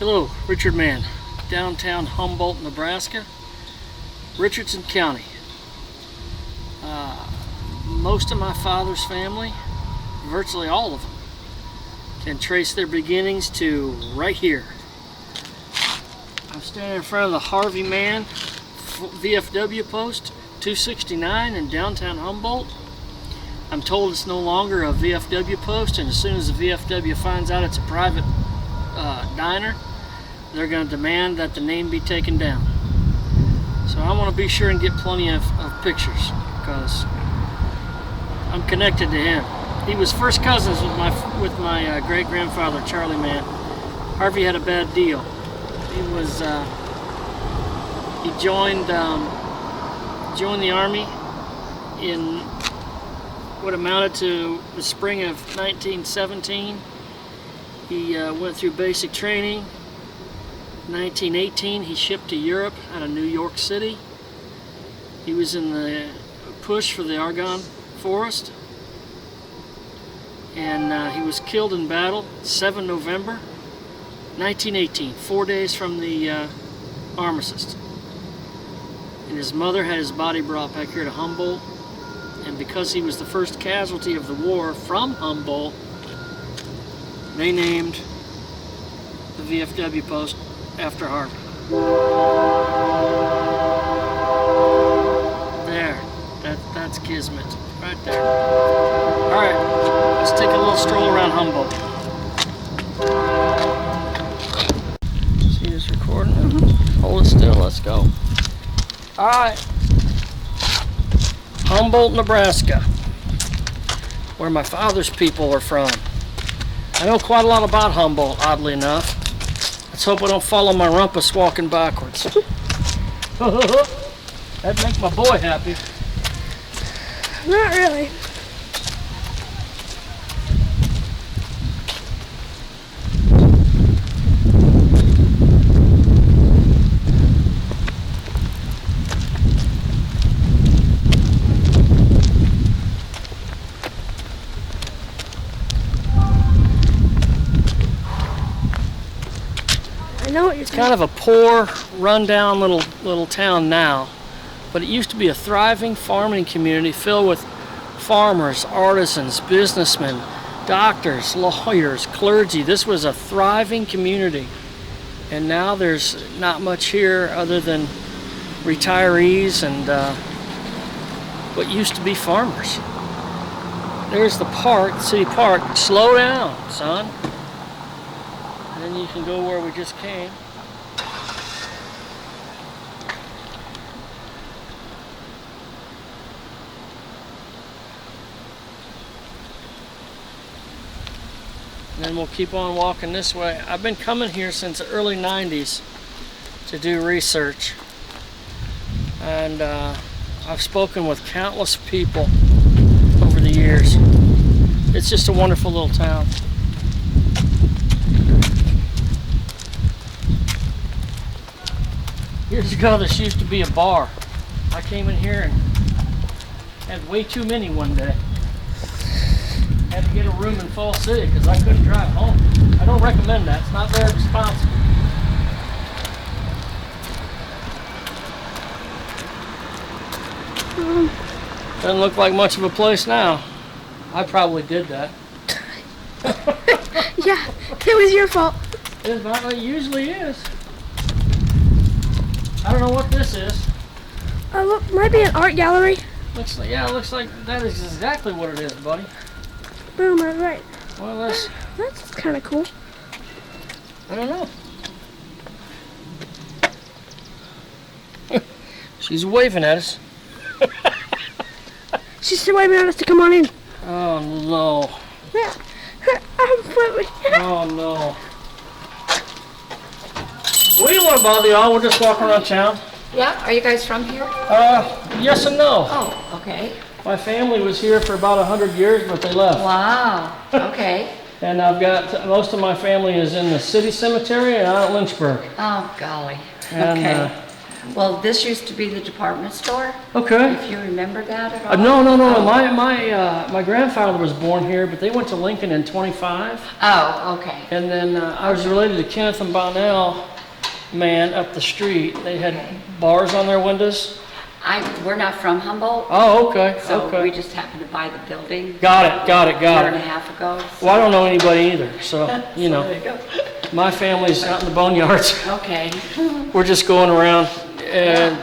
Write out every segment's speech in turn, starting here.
Hello, Richard Mann, downtown Humboldt, Nebraska, Richardson County. Most of my father's family, virtually all of them, can trace their beginnings to right here. I'm standing in front of the Harvey Mann VFW post 269 in downtown Humboldt. I'm told it's no longer a VFW post, and as soon as the VFW finds out it's a private diner, they're going to demand that the name be taken down. So I want to be sure and get plenty of pictures, because I'm connected to him. He was first cousins with my great-grandfather, Charlie Mann. Harvey had a bad deal. He joined the Army in what amounted to the spring of 1917. He went through basic training. 1918, he shipped to Europe out of New York City. He was in the push for the Argonne Forest, and he was killed in battle 7 November 1918, 4 days from the armistice. And his mother had his body brought back here to Humboldt, and because he was the first casualty of the war from Humboldt, they named the VFW post after Harvey. There, that's Kismet, right there. All right, let's take a little stroll around Humboldt. See this recording? Mm-hmm. Hold it still, let's go. All right, Humboldt, Nebraska, where my father's people are from. I know quite a lot about Humboldt, oddly enough. Let's hope I don't follow my rumpus walking backwards. That'd make my boy happy. Not really. I know what you're It's kind of a poor, run-down little town now, but it used to be a thriving farming community filled with farmers, artisans, businessmen, doctors, lawyers, clergy. This was a thriving community, and now there's not much here other than retirees and what used to be farmers. There's the park, city park. Slow down, son. And then you can go where we just came. And then we'll keep on walking this way. I've been coming here since the early 90s to do research. And I've spoken with countless people over the years. It's just a wonderful little town. Years ago, this used to be a bar. I came in here and had way too many one day. Had to get a room in Fall City because I couldn't drive home. I don't recommend that. It's not very responsible. Doesn't look like much of a place now. I probably did that. Yeah, it was your fault. It's not what it usually is. I don't know what this is. Look, might be an art gallery. Looks like that is exactly what it is, buddy. Boom, I was right. Well, That's kind of cool. I don't know. She's waving at us. She's still waving at us to come on in. Oh no. Yeah. Oh no. We don't want to bother y'all. We're just walking around town. Yeah, are you guys from here? Yes and no. Oh, okay. My family was here for about 100 years, but they left. Wow, okay. And I've got, most of my family is in the city cemetery and out at Lynchburg. Oh, golly. And Okay. Well, this used to be the department store, Okay. if you remember that at all. No. Oh. My grandfather was born here, but they went to Lincoln in 25. Oh, okay. And then I was related to Kenneth and Bonnell man up the street. They had bars on their windows. We're not from Humboldt, Oh, okay, so we okay. just happened to buy the building. Got it. A year and a half ago. Well, I don't know anybody either, so, you There know, you go. my family's out in the boneyards. Okay. We're just going around. And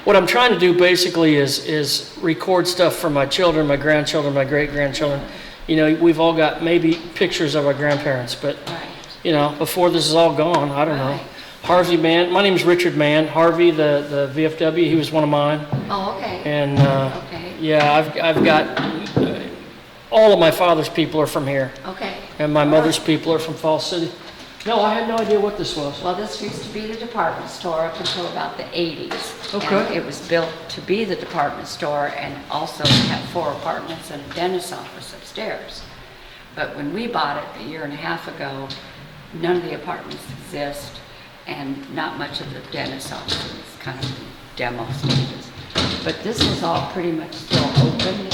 what I'm trying to do basically is record stuff for my children, my grandchildren, my great-grandchildren. You know, we've all got maybe pictures of our grandparents, but, Right. you know, before this is all gone, I don't know. Right. Harvey Mann, my name's Richard Mann. Harvey, the VFW, he was one of mine. Oh, okay. And, Okay. yeah, I've got, all of my father's people are from here. Okay. And my mother's people are from Falls City. No, I had no idea what this was. Well, this used to be the department store up until about the 80s. Okay. And it was built to be the department store and also had 4 apartments and a dentist's office upstairs. But when we bought it a year and a half ago, none of the apartments exist and not much of the dentist's office is kind of demo stages. But this is all pretty much still open.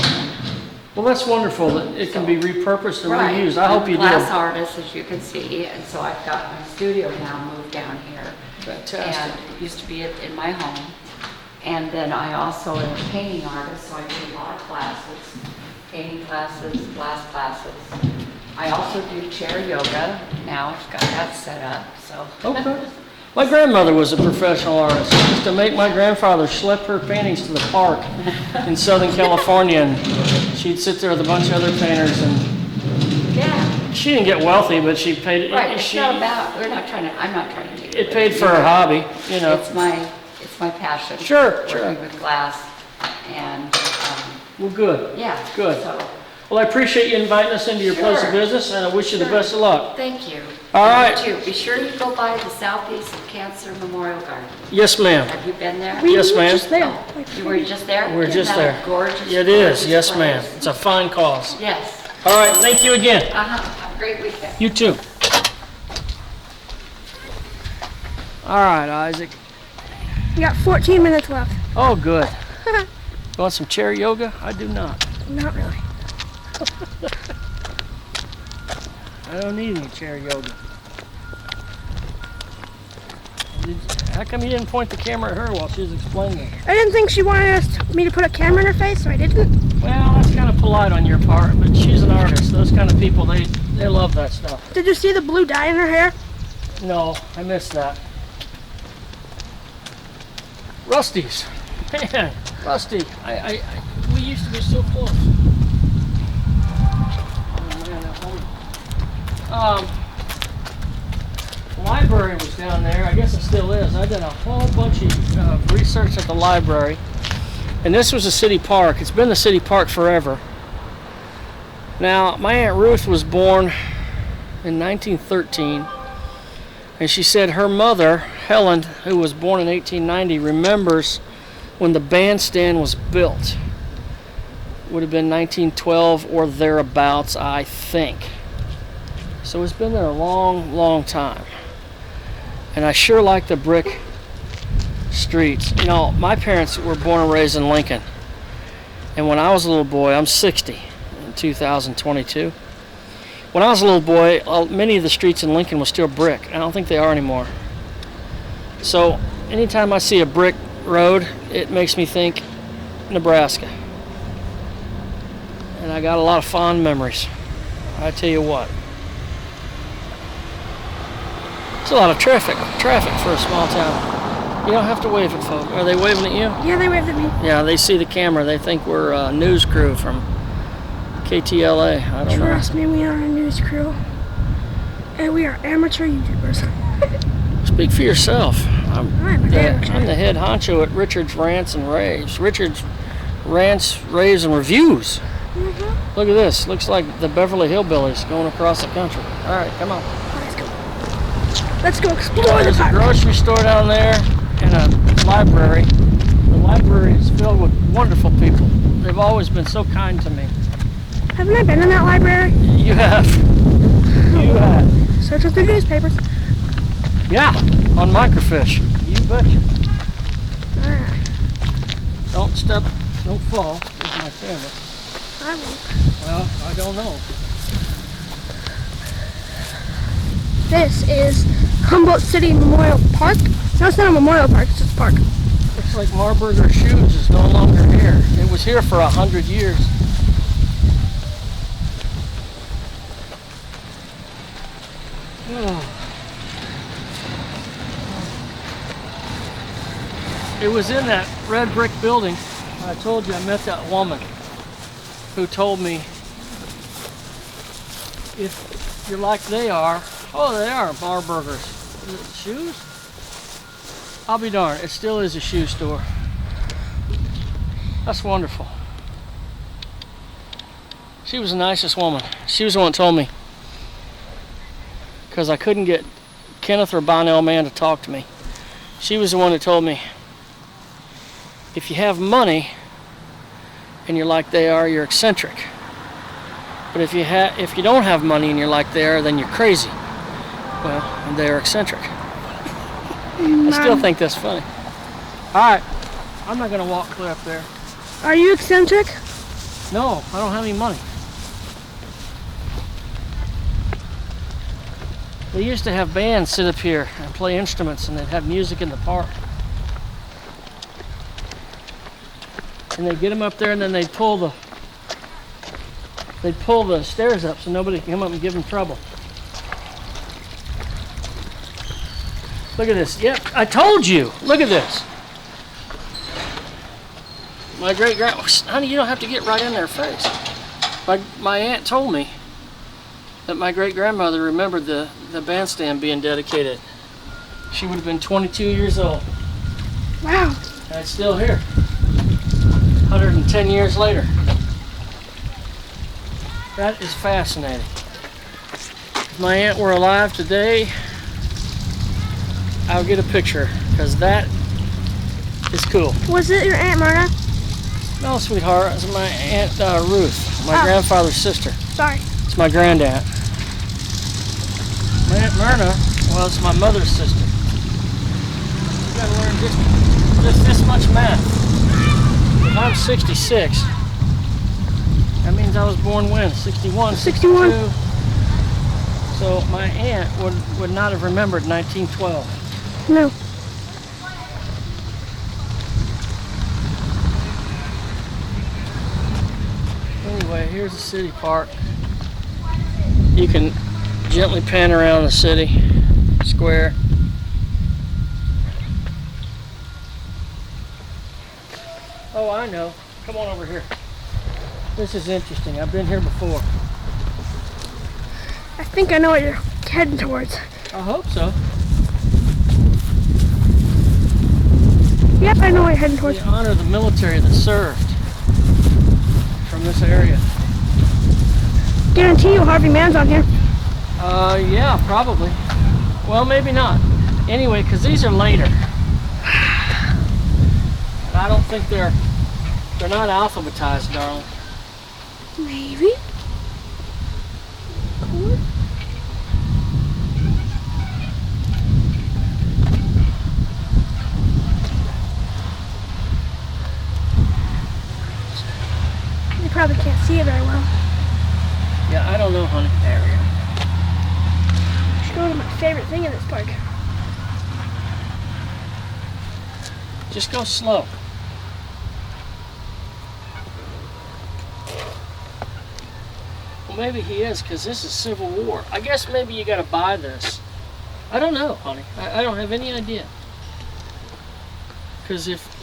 Well, that's wonderful that it can be repurposed and Right. reused. I hope I'm you a glass do. artist, as you can see, and so I've got my studio now moved down here. Fantastic. And it used to be in my home. And then I also am a painting artist, so I do a lot of classes, painting classes, glass classes. I also do chair yoga. Now I've got that set up, so. Okay. My grandmother was a professional artist. She used to make my grandfather schlep her paintings to the park in Southern California, and she'd sit there with a bunch of other painters, and Yeah, she didn't get wealthy, but she paid. right, it's She, not about, I'm not trying to take it paid for her hobby, you know. It's my passion. Sure, sure. Working with glass and, Well, good. yeah. Good. So, Well, I appreciate you inviting us into your place of Sure. business, and I wish you the Sure. best of luck. thank you. All right. You too. Be sure you go by the Southeast Cancer Memorial Garden. Yes, ma'am. Have you been there? Yes, were ma'am. just there. Oh, you were just there? We're Isn't just that a there. Gorgeous. It is. gorgeous Yes, ma'am. place? It's a fine cause. Yes. All right. Thank you again. Have a great weekend. You too. All right, Isaac. We got 14 minutes left. Oh, good. You want some chair yoga? I do not. Not really. I don't need any chair yoga. How come you didn't point the camera at her while she was explaining it? I didn't think she wanted me to put a camera in her face, so I didn't. Well, that's kind of polite on your part, but she's an artist. Those kind of people, they love that stuff. Did you see the blue dye in her hair? No, I missed that. Rusty's. Man, Rusty, we used to be so close. Oh, man, the library was down there. I guess it still is. I did a whole bunch of research at the library. And this was a city park. It's been the city park forever. Now, my Aunt Ruth was born in 1913. And she said her mother, Helen, who was born in 1890, remembers when the bandstand was built. Would have been 1912 or thereabouts, I think. So it's been there a long, long time. And I sure like the brick streets. You know, my parents were born and raised in Lincoln. And when I was a little boy, I'm 60 in 2022. When I was a little boy, many of the streets in Lincoln were still brick. I don't think they are anymore. So anytime I see a brick road, it makes me think Nebraska. And I got a lot of fond memories. I tell you what. It's a lot of traffic for a small town. You don't have to wave at folk. Are they waving at you? Yeah, they waved at me. Yeah, they see the camera. They think we're a news crew from KTLA. I don't know. Trust me, we are a news crew. And we are amateur YouTubers. Speak for yourself. I'm I'm the amateur. head honcho at Richard's Rants and Raves. Richard's Rants, Raves, and Reviews. Mm-hmm. Look at this. Looks like the Beverly Hillbillies going across the country. All right, come on. Let's go. Let's go explore the There's a park. grocery store down there and a library. The library is filled with wonderful people. They've always been so kind to me. Haven't I been in that library? You have. You have. Search up the newspapers. Yeah, on microfiche. You betcha. Don't step, don't fall. Here's my camera. I won't. Well, I don't know. This is Humboldt City Memorial Park. No, it's not a memorial park, it's just a park. Looks like Marburger Shoes is no longer here. It was here for 100 years. Oh. It was in that red brick building. I told you I met that woman who told me if you're like they are, oh, they are Marburgers. Is it shoes? I'll be darned, it still is a shoe store. That's wonderful. She was the nicest woman. She was the one that told me, because I couldn't get Kenneth or Bonnell Mann to talk to me. She was the one that told me, if you have money and you're like they are, you're eccentric. But if you don't have money and you're like they are, then you're crazy. Well, they're eccentric. I still think that's funny. Alright, I'm not going to walk clear up there. Are you eccentric? No, I don't have any money. They used to have bands sit up here and play instruments, and they'd have music in the park. And they'd get them up there, and then they'd pull the stairs up so nobody could come up and give them trouble. Look at this. Yep, I told you. Look at this. My great-grandma, honey, you don't have to get right in their face. My aunt told me that my great-grandmother remembered the bandstand being dedicated. She would have been 22 years old. Wow. And it's still here. 110 years later. That is fascinating. If my aunt were alive today, I'll get a picture, because that is cool. Was it your Aunt Myrna? No, sweetheart, it's my Aunt Ruth, my grandfather's sister. Sorry. It's my granddad. My Aunt Myrna was my mother's sister. You gotta learn just this much math. If I'm 66, that means I was born when? 61? 61. 62. So my aunt would not have remembered 1912. No. Anyway, here's the city park. You can gently pan around the city square. Oh, I know. Come on over here. This is interesting. I've been here before. I think I know what you're heading towards. I hope so. Yep, I know what you're heading towards. We honor the military that served from this area. Guarantee you Harvey Mann's on here. Yeah, probably. Well, maybe not. Anyway, because these are later. And I don't think they're not alphabetized, darling. Maybe. Cool. You probably can't see it very well. Yeah, I don't know, honey. There we go. Let's go to my favorite thing in this park. Just go slow. Well, maybe he is, because this is Civil War. I guess maybe you got to buy this. I don't know, honey. I don't have any idea. Because if...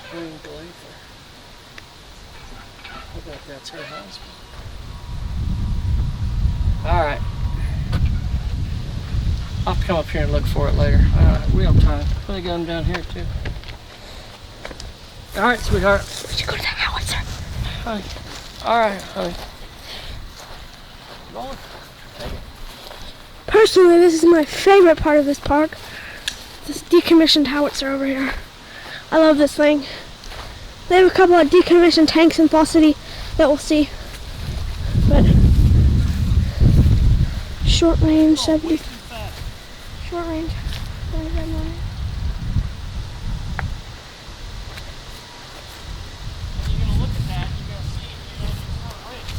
I don't believe her. I bet that's her husband. Alright. I'll have to come up here and look for it later. We have time. They got them down here too. Alright, sweetheart. We should go to the howitzer. Honey. Alright, honey. Going? Take it. Personally, this is my favorite part of this park. This decommissioned howitzer over here. I love this thing. They have a couple of decommissioned tanks in Fall City that we'll see. But short range, 70. Way too fast. Short range. 75 millimeters. When you're gonna look at that, you're gonna see it's not a race.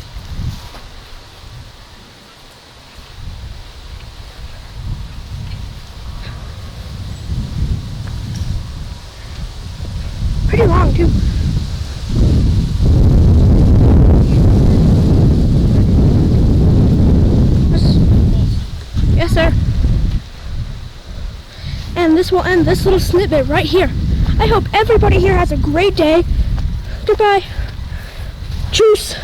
Pretty long too. Yes, sir. And this will end this little snippet right here. I hope everybody here has a great day. Goodbye. Tschüss.